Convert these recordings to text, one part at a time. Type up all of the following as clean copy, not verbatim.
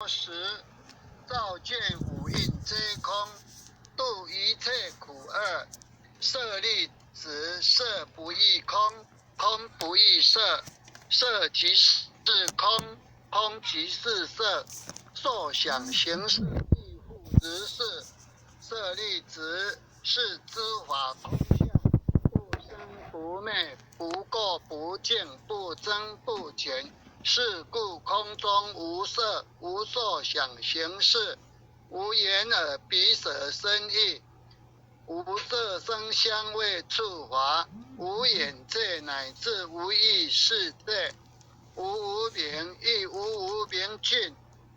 时，照见五蕴皆空，度一切苦厄。色力子，色不异空，空不异色，色即是空，空即是色。受想行识亦复如是。色力子，是诸法空相，不生不灭，不垢不净，不增不减。是故空中无色，无受想行识，无眼耳鼻舌身意，无色声香味触法，无眼界，乃至无意识界，无无明，亦无无明尽，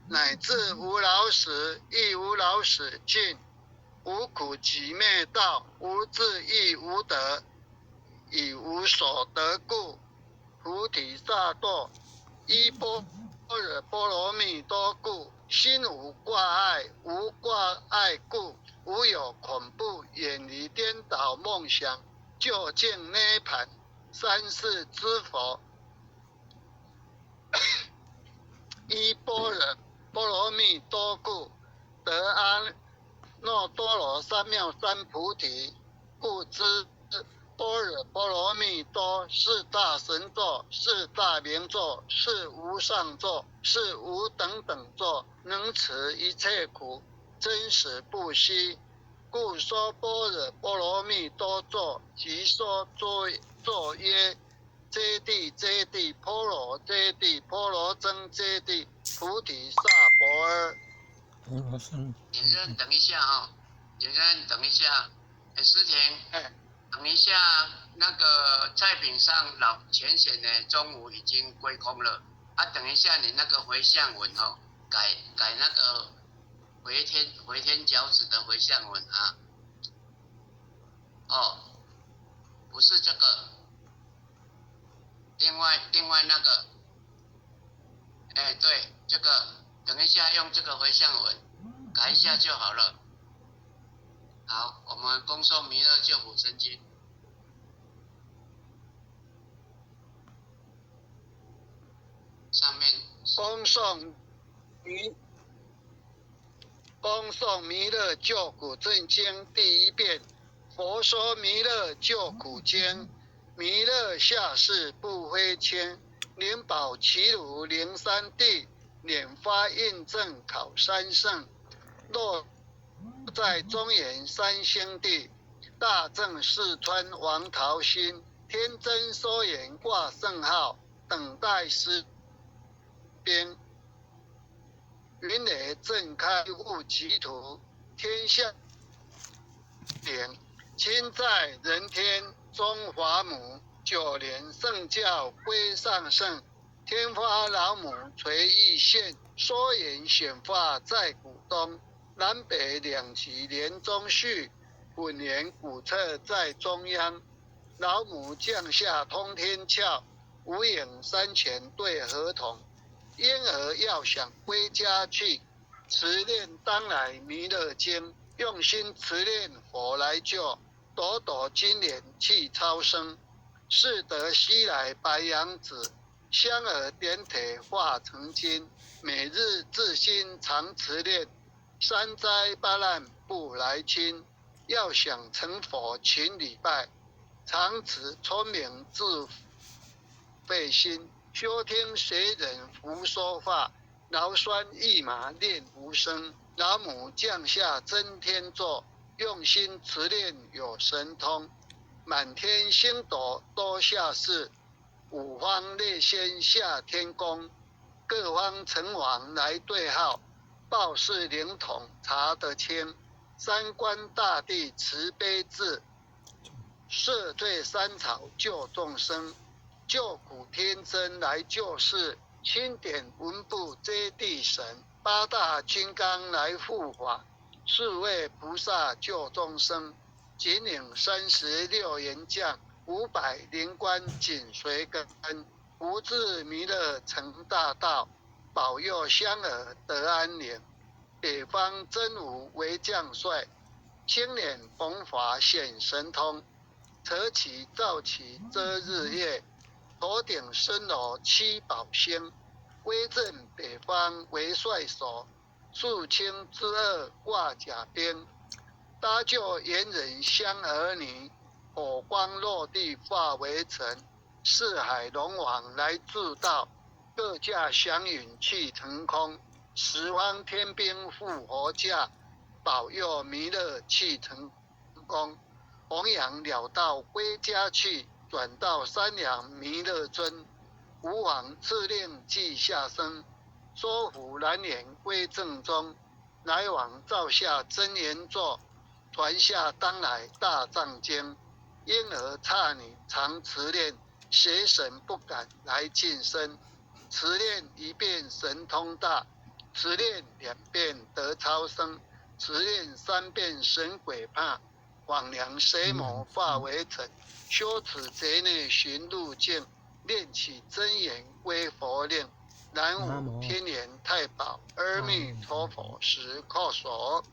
乃至无老死，亦无老死尽。无苦集灭道，无智亦无得，以无所得故，菩提萨埵依般若波罗蜜多故，心无挂碍，无挂碍故，无有恐怖，远离颠倒梦想，究竟涅槃。三世之佛依般若波罗蜜多故，得阿耨多罗三藐三菩提。故知般若波罗蜜多是大神咒，是大明咒，是无上咒，是无等等咒，能持一切苦，真实不虚。故说般若波罗蜜多咒，即说咒曰：揭谛揭谛，波罗揭谛，波罗僧揭谛，菩提萨婆诃。先生，等一下啊、先生，等一下，思婷，等一下，那个菜品上老全显呢，中午已经归空了啊。等一下，你那个回向文哦，改那个回天饺子的回向文啊。哦，不是这个，另外那个，对，这个，等一下用这个回向文改一下就好了。好，我们恭送弥勒救苦真经。上面恭送弥勒救苦真经第一遍。佛说弥勒救苦经，弥勒下世不非轻，灵宝齐如灵山地，拈发印证考三圣。若在中原三星地，大正四川王桃心，天真收眼挂圣号，等待师兵。云雷震开悟极图，天下典亲在人天，中华母9年圣教归上圣，天花老母垂玉线，缩眼显化在股东，南北两极连中续，混元古册在中央，老母降下通天窍，无影山前对合同，婴儿要想归家去，持念当来弥勒经，用心持念佛来救，朵朵金莲去超生，是得西来白羊子，香耳点铁化成金，每日自心常持念，三灾八难不来侵，要想成佛勤礼拜，常持聪明智慧心，修听随人胡说话，劳酸一马念无声，老母降下真天座，用心持念有神通，满天星斗多下世，五方列仙下天宫，各方城隍来对号，报事灵统查得清，三官大帝慈悲智，赦罪三草救众生，救苦天真来救世，钦点文部接地神，八大金刚来护法，4位菩萨救众生，紧领36员将，500灵官紧随跟，福至弥勒成大道，保佑香儿得安宁。北方真武为将帅，青脸弘法显神通，扯起照起遮日月，头顶身罗7宝星，威震北方为帅首，肃清之恶挂甲兵，搭救猿人香儿女，火光落地化为尘。四海龙王来助道，各驾祥云去腾空。十方天兵复活驾，保佑弥勒去成功。弘扬了道归家去，转到山阳弥勒尊。吾皇敕令即下生，说服蓝莲归正中。来往照下真言座，传下当来大藏经。婴儿刹女常持念，邪神不敢来近身。持念一遍神通大，持念2遍得超生，持念3遍神鬼怕。往娘谁魔化为尘，修持劫内寻路径，念起真言归佛令。南无天眼太保，阿弥陀佛10叩首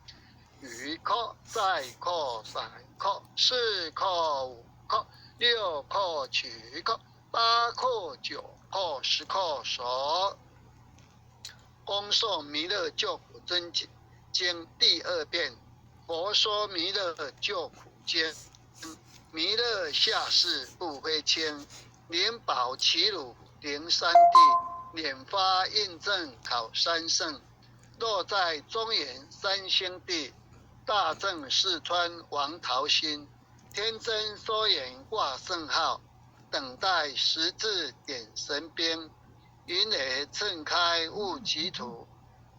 ，1叩再叩3叩4叩5叩6叩7叩8叩9叩10叩首。恭诵弥勒救苦真经第2遍。佛说弥勒救苦经，弥勒下世不非轻，灵宝齐鲁灵山地，拈发印证考三圣，落在中原三星地，大正四川王桃心，天真说言挂圣号，等待十字点神兵，云雷震开雾极土，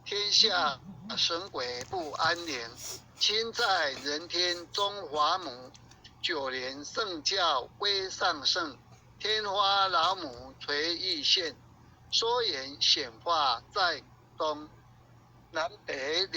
天下神鬼不安宁。亲在人天中华母，9年圣教归上圣，天花老母垂玉线，说言显化在东南北